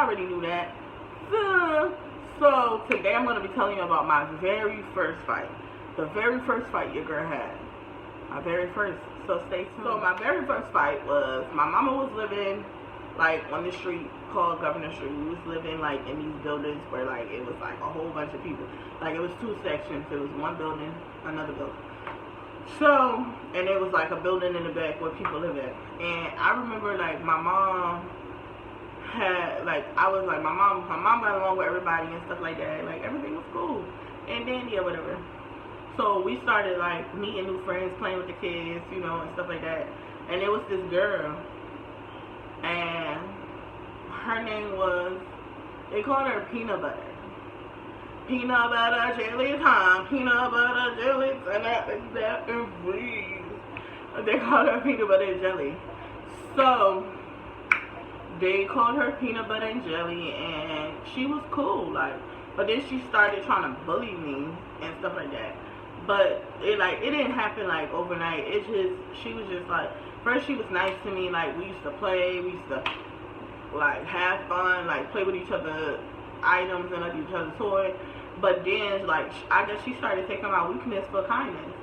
already knew that. So today I'm going to be telling you about my very first fight. The very first fight your girl had. My very first. So stay tuned. So my very first fight was, my mama was living like on the street called Governor Street. We was living like in these buildings where like it was like a whole bunch of people. Like it was two sections. It was one building, another building. So, and it was like a building in the back where people live at. And I remember like my mom had like, I was like, my mom got along with everybody and stuff like that. Like everything was cool and dandy or whatever. So we started like meeting new friends, playing with the kids, you know, and stuff like that. And there was this girl, and her name was, they called her Peanut Butter. Peanut butter jelly time, peanut butter jelly, and that and freeze. They called her peanut butter and jelly. So they called her peanut butter and jelly, and she was cool, like. But then she started trying to bully me and stuff like that. But it didn't happen like overnight. It just, she was just like, first she was nice to me, like we used to play, we used to like have fun, like play with each other items and each other's toys. But then, like, I guess she started taking my weakness for kindness.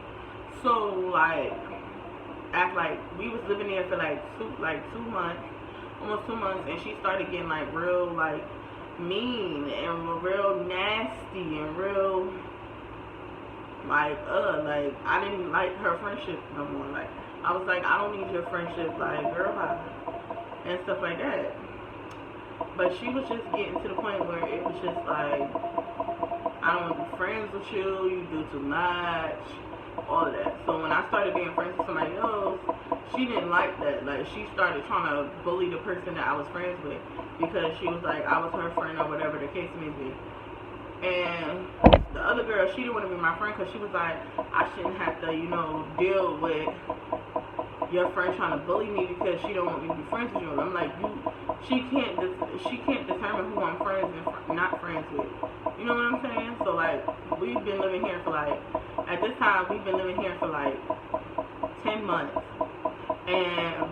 So, like, act like we was living there for, like 2 months, almost 2 months, and she started getting, like, real, like, mean and real nasty and real, like, I didn't like her friendship no more. Like, I was like, I don't need your friendship, like, girl, bye, and stuff like that. But she was just getting to the point where it was just, like, I don't want to be friends with you, you do too much, all of that. So when I started being friends with somebody else, she didn't like that. Like, she started trying to bully the person that I was friends with, because she was like, I was her friend or whatever the case may be. And the other girl, she didn't want to be my friend because she was like, I shouldn't have to, you know, deal with your friend trying to bully me because she don't want me to be friends with you. I'm like, she can't determine who I'm friends and not friends with. You know what I'm saying? So like, we've been living here for like, at this time we've been living here for like 10 months, and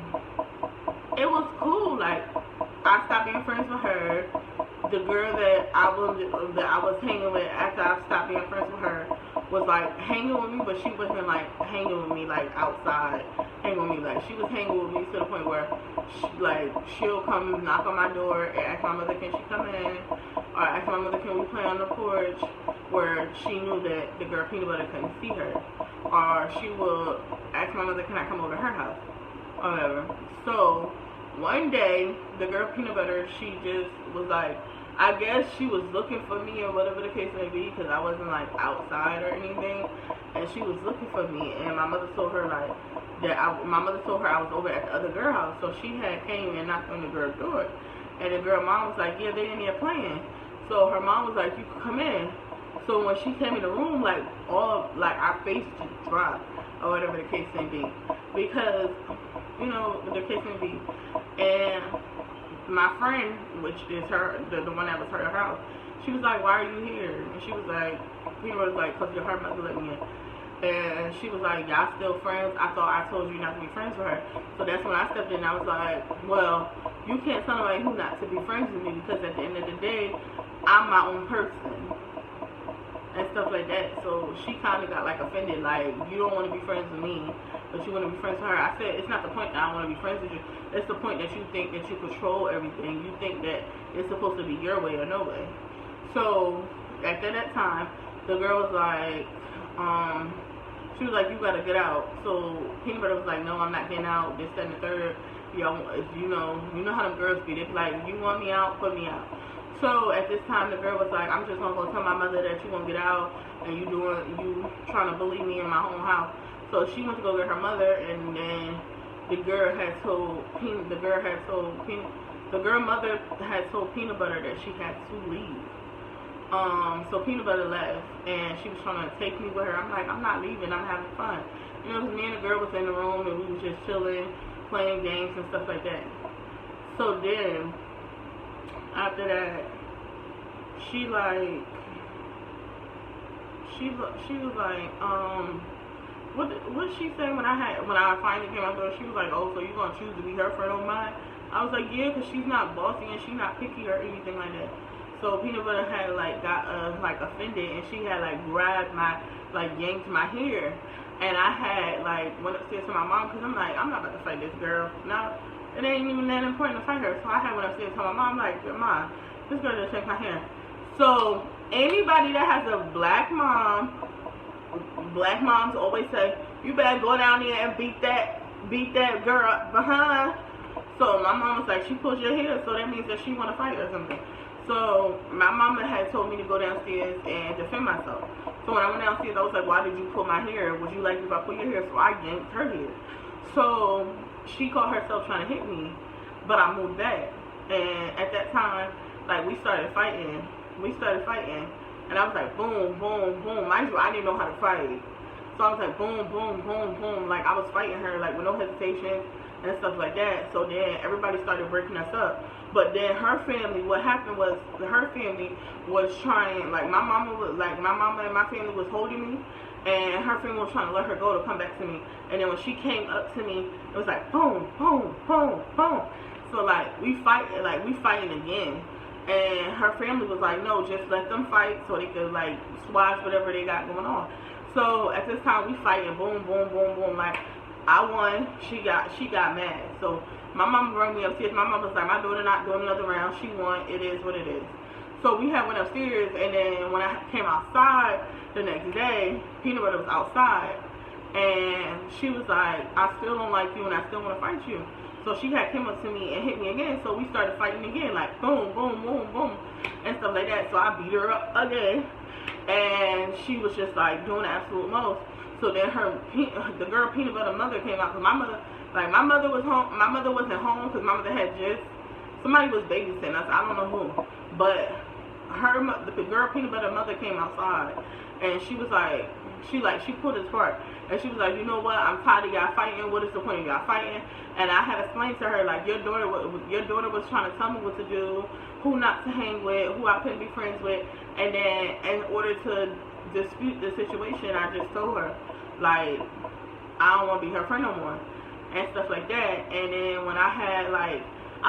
it was cool. Like, I stopped being friends with her. The girl that I was hanging with after I stopped being friends with her was like hanging with me, but she wasn't like hanging with me like outside hanging with me. Like, she was hanging with me to the point where she'll come knock on my door and ask my mother, can she come in, or ask my mother, can we play on the porch, where she knew that the girl Peanut Butter couldn't see her, or she would ask my mother, can I come over to her house, or whatever. So one day the girl Peanut Butter, she just was like, I guess she was looking for me or whatever the case may be, because I wasn't like outside or anything, and she was looking for me, and my mother told her like that my mother told her I was over at the other girl house. So she had came and knocked on the girl's door, and the girl mom was like, yeah, they in there playing. So her mom was like, you can come in. So when she came in the room, like our face just dropped or whatever the case may be, because, you know, the case may be. And my friend, which is her, the one that was her house, she was like, why are you here? And she was like, Peanut was like, because her mother let me in. And she was like, y'all still friends? I thought I told you not to be friends with her. So that's when I stepped in and I was like, well, you can't tell nobody who not to be friends with me, because at the end of the day, I'm my own person and stuff like that. So she kind of got like offended, like, you don't want to be friends with me, but you want to be friends with her. I said, it's not the point that I want to be friends with you. It's the point that you think that you control everything. You think that it's supposed to be your way or no way. So after that time, the girl was like, she was like, you gotta get out. So Peanut Butter was like, no, I'm not getting out, this, that, and the third. Y'all, you know how them girls be. They be like, if you want me out, put me out. So at this time, the girl was like, I'm just gonna go tell my mother that you gonna get out, and you trying to bully me in my own house. So she went to go get her mother, and then the girl mother had told Peanut Butter that she had to leave. So Peanut Butter left, and she was trying to take me with her. I'm like, I'm not leaving, I'm having fun. You know, me and the girl was in the room, and we was just chilling, playing games and stuff like that. So then, after that, she was like, what did she say when I finally came out there? She was like, oh, so you gonna choose to be her friend or mine? I was like, yeah, because she's not bossy and she's not picky or anything like that. So Peanut Butter had like got like offended, and she had like grabbed my, like yanked my hair, and I had like went upstairs to my mom, because I'm like, I'm not about to fight this girl. No, it ain't even that important to fight her. So I had went upstairs to my mom, like, Mom, this girl just take my hair. So anybody that has a black mom, black moms always say, you better go down there and beat that girl behind. So my mom was like, she pulled your hair, so that means that she want to fight or something. So my mama had told me to go downstairs and defend myself. So when I went downstairs, I was like, why did you pull my hair? Would you like if I pull your hair? So I yanked her hair. So she caught herself trying to hit me, but I moved back. And at that time, like, we started fighting. And I was like, boom, boom, boom. Mind you, I didn't know how to fight. So I was like, boom, boom, boom, boom. Like, I was fighting her, like, with no hesitation and stuff like that. So then everybody started breaking us up. But then her family, what happened was, her family was trying, like, my mama and my family was holding me, and her family was trying to let her go to come back to me. And then when she came up to me, it was like, boom, boom, boom, boom. So, like, we fighting again. And her family was like, no, just let them fight so they could, like, squash whatever they got going on. So at this time, we fighting, boom, boom, boom, boom. Like, I won, she got mad. So my mama brought me upstairs. My mama was like, my daughter not doing another round. She won. It is what it is. So we had went upstairs, and then when I came outside the next day, Peanut Butter was outside, and she was like, I still don't like you, and I still want to fight you. So she had came up to me and hit me again. So we started fighting again, like boom, boom, boom, boom, and stuff like that. So I beat her up again, and she was just like doing the absolute most. So then the girl Peanut Butter mother came out, because my mother was home. My mother wasn't home because my mother had somebody was babysitting us. I don't know who, but the girl Peanut Butter mother came outside, and she was like, she pulled us apart, and she was like, you know what, I'm tired of y'all fighting. What is the point of y'all fighting? And I had explained to her, like, your daughter was trying to tell me what to do, who not to hang with, who I couldn't be friends with. And then in order to dispute the situation, I just told her, like, I don't want to be her friend no more and stuff like that. And then when I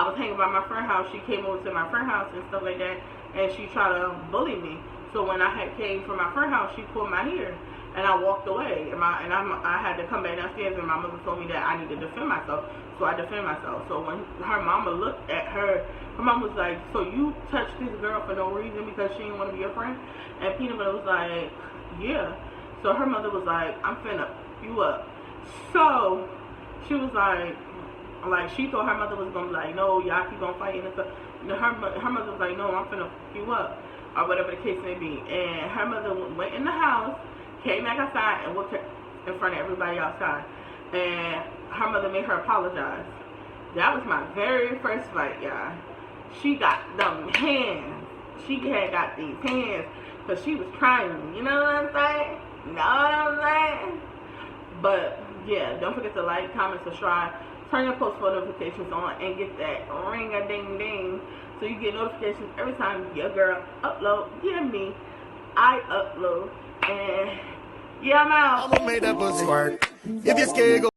was hanging by my friend's house, she came over to my friend's house and stuff like that, and she tried to bully me. So when I came from my friend's house, she pulled my hair, and I walked away. I had to come back downstairs, and my mother told me that I need to defend myself. So I defend myself. So when her mama looked at her mom was like, so you touched this girl for no reason because she didn't want to be your friend? And Peanut Butter was like, yeah. So her mother was like, I'm finna you up. So she was like she thought her mother was gonna be like, no, y'all keep on fighting and stuff. Her mother was like, no, I'm finna you up, or whatever the case may be. And her mother went in the house, came back outside, and whooped her in front of everybody outside. And her mother made her apologize. That was my very first fight, y'all. She got them hands. She had got these hands because she was trying me. You know what I'm saying? You know what I'm saying? But yeah, don't forget to like, comment, subscribe, turn your post notifications on, and get that ring-a-ding-ding so you get notifications every time your girl upload. Yeah, me, I upload. And yeah, I'm out. I'ma make that pussy work. If you're scared, go